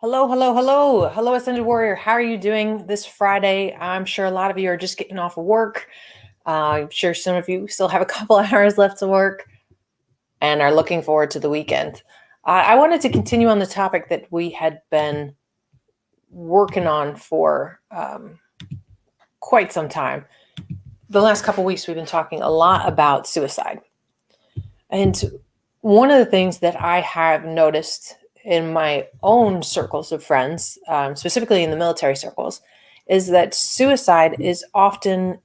Hello, hello, hello. Hello, Ascended Warrior. How are you doing this Friday? I'm sure a lot of you are just getting off of work. I'm sure some of you still have a couple of hours left to work and are looking forward to the weekend. I wanted to continue on the topic that we had been working on for quite some time. The last couple of weeks, we've been talking a lot about suicide. And one of the things that I have noticed in my own circles of friends, specifically in the military circles, is that suicide is often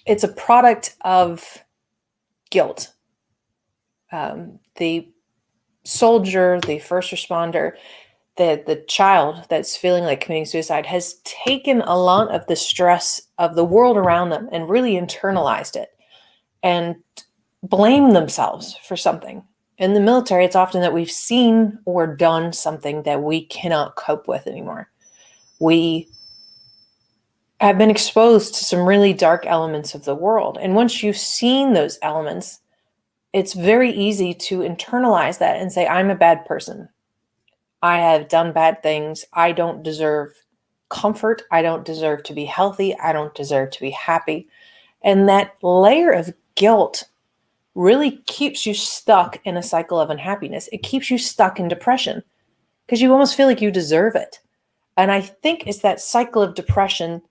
it's a product of guilt. The soldier, the first responder, the child that's feeling like committing suicide has taken a lot of the stress of the world around them and really internalized it and blame themselves for something. In the military, it's often that we've seen or done something that we cannot cope with anymore. We have been exposed to some really dark elements of the world. And once you've seen those elements, it's very easy to internalize that and say, I'm a bad person. I have done bad things. I don't deserve comfort. I don't deserve to be healthy. I don't deserve to be happy. And that layer of guilt really keeps you stuck in a cycle of unhappiness. It keeps you stuck in depression because you almost feel like you deserve it. And I think it's that cycle of depression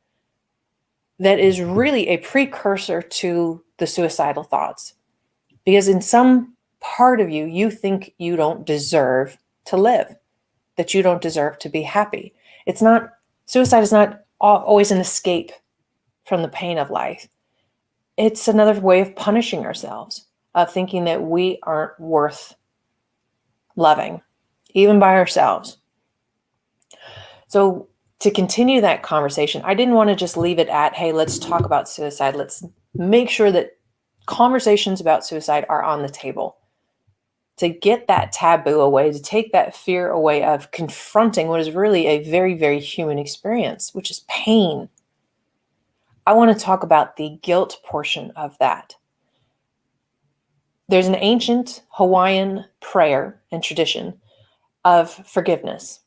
that is really a precursor to the suicidal thoughts. Because in some part of you, you think you don't deserve to live, that you don't deserve to be happy. Suicide is not always an escape from the pain of life. It's another way of punishing ourselves, of thinking that we aren't worth loving, even by ourselves. So to continue that conversation, I didn't want to just leave it at, hey, let's talk about suicide. Let's make sure that conversations about suicide are on the table. To get that taboo away, to take that fear away of confronting what is really a very, very human experience, which is pain. I want to talk about the guilt portion of that. There's an ancient Hawaiian prayer and tradition of forgiveness.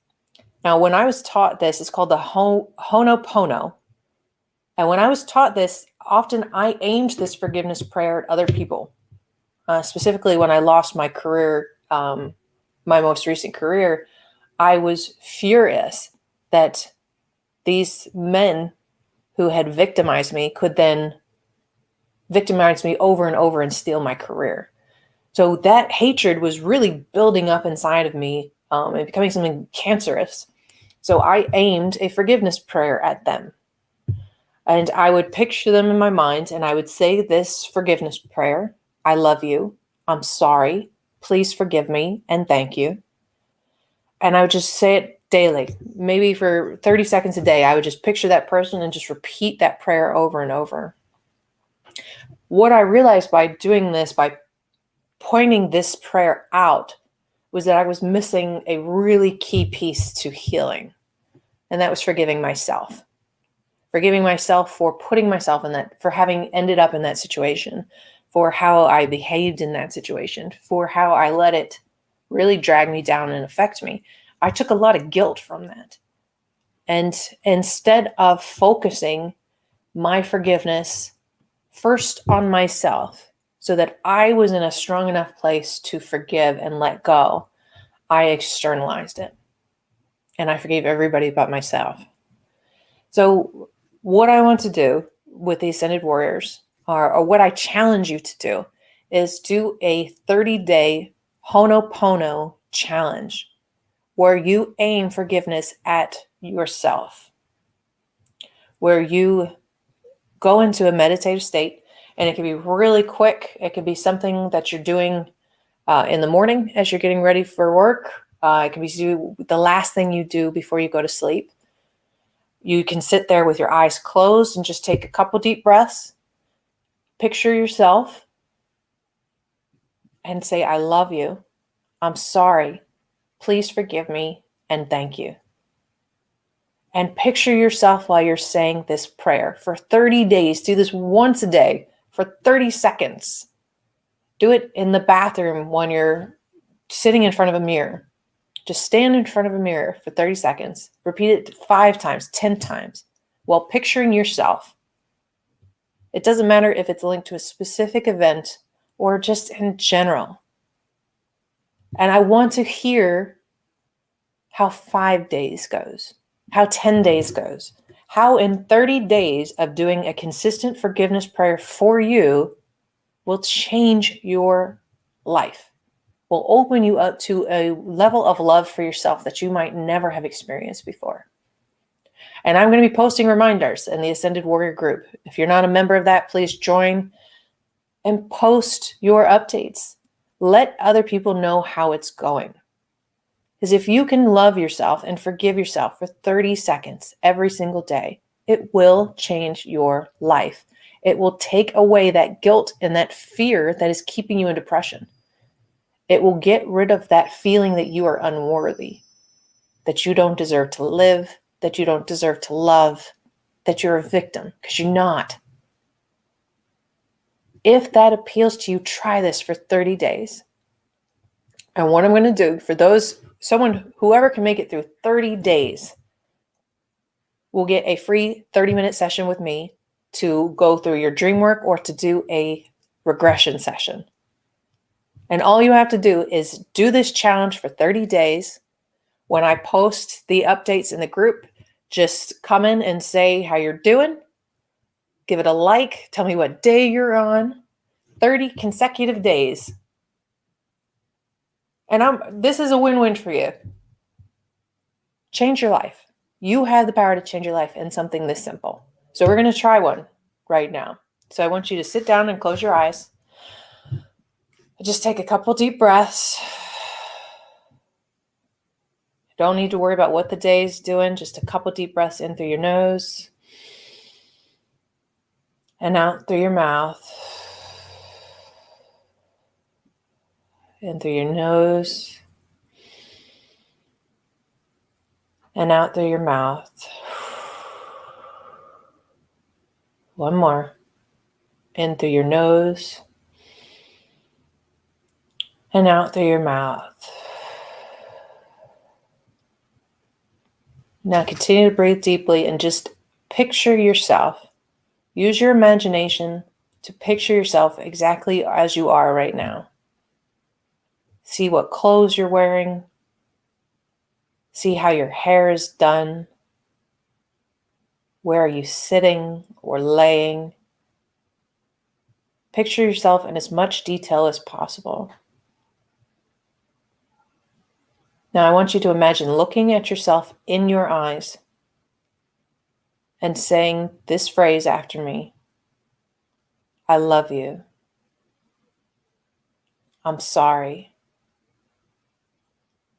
Now, when I was taught this, it's called the Ho'oponopono. And when I was taught this, often I aimed this forgiveness prayer at other people. Specifically, when I lost my career, my most recent career, I was furious that these men who had victimized me could then victimize me over and over and steal my career. So that hatred was really building up inside of me and becoming something cancerous. So I aimed a forgiveness prayer at them. And I would picture them in my mind and I would say this forgiveness prayer. I love you. I'm sorry. Please forgive me and thank you. And I would just say it daily. Maybe for 30 seconds a day, I would just picture that person and just repeat that prayer over and over. What I realized by doing this, by pointing this prayer out, was that I was missing a really key piece to healing. And that was forgiving myself. Forgiving myself for putting myself in that, for having ended up in that situation, for how I behaved in that situation, for how I let it really drag me down and affect me. I took a lot of guilt from that. And instead of focusing my forgiveness first on myself so that I was in a strong enough place to forgive and let go, I externalized it. And I forgave everybody but myself. So what I want to do with the Ascended Warriors, or what I challenge you to do, is do a 30-day Ho'oponopono challenge where you aim forgiveness at yourself, where you go into a meditative state, and it can be really quick. It could be something that you're doing in the morning as you're getting ready for work. It can be the last thing you do before you go to sleep. You can sit there with your eyes closed and just take a couple deep breaths. Picture yourself and say, I love you. I'm sorry. Please forgive me and thank you. And picture yourself while you're saying this prayer for 30 days. Do this once a day for 30 seconds. Do it in the bathroom when you're sitting in front of a mirror. Just stand in front of a mirror for 30 seconds. Repeat it 5 times, 10 times while picturing yourself. It doesn't matter if it's linked to a specific event or just in general. And I want to hear how 5 days goes, how 10 days goes, how in 30 days of doing a consistent forgiveness prayer for you will change your life, will open you up to a level of love for yourself that you might never have experienced before. And I'm going to be posting reminders in the Ascended Warrior group. If you're not a member of that, please join and post your updates. Let other people know how it's going. Because if you can love yourself and forgive yourself for 30 seconds every single day, it will change your life. It will take away that guilt and that fear that is keeping you in depression. It will get rid of that feeling that you are unworthy, that you don't deserve to live, that you don't deserve to love, that you're a victim, because you're not. If that appeals to you, try this for 30 days. And what I'm going to do for whoever can make it through 30 days, will get a free 30-minute session with me to go through your dream work or to do a regression session. And all you have to do is do this challenge for 30 days. When I post the updates in the group, just come in and say how you're doing. Give it a like. Tell me what day you're on. 30 consecutive days. And this is a win-win for you. Change your life. You have the power to change your life in something this simple. So we're going to try one right now. So I want you to sit down and close your eyes. Just take a couple deep breaths. Don't need to worry about what the day is doing. Just a couple deep breaths in through your nose and out through your mouth. In through your nose and out through your mouth. One more. In through your nose and out through your mouth. Now continue to breathe deeply and just picture yourself. Use your imagination to picture yourself exactly as you are right now. See what clothes you're wearing. See how your hair is done. Where are you sitting or laying? Picture yourself in as much detail as possible. Now I want you to imagine looking at yourself in your eyes and saying this phrase after me. I love you. I'm sorry.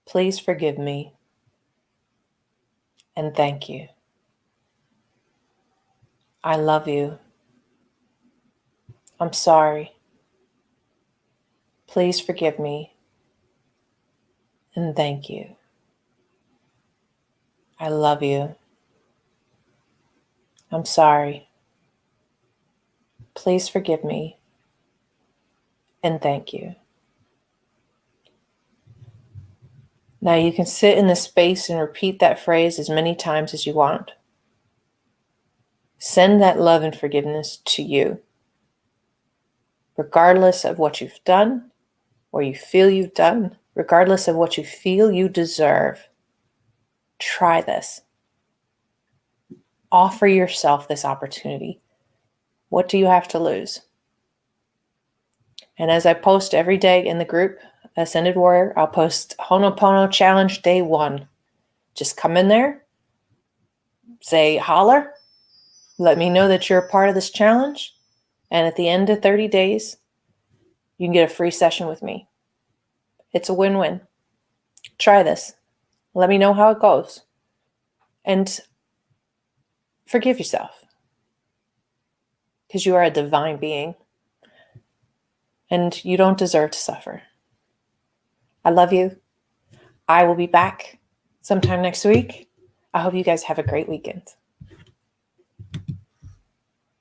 Please forgive me. And thank you. I love you. I'm sorry. Please forgive me. And thank you. I love you. I'm sorry. Please forgive me. And thank you. Now you can sit in this space and repeat that phrase as many times as you want. Send that love and forgiveness to you, regardless of what you've done or you feel you've done, regardless of what you feel you deserve. Try this. Offer yourself this opportunity. What do you have to lose? And as I post every day in the group, Ascended Warrior, I'll post Ho'oponopono Challenge Day 1. Just come in there, say holler, let me know that you're a part of this challenge. And at the end of 30 days, you can get a free session with me. It's a win-win. Try this. Let me know how it goes. And forgive yourself. Because you are a divine being. And you don't deserve to suffer. I love you. I will be back sometime next week. I hope you guys have a great weekend.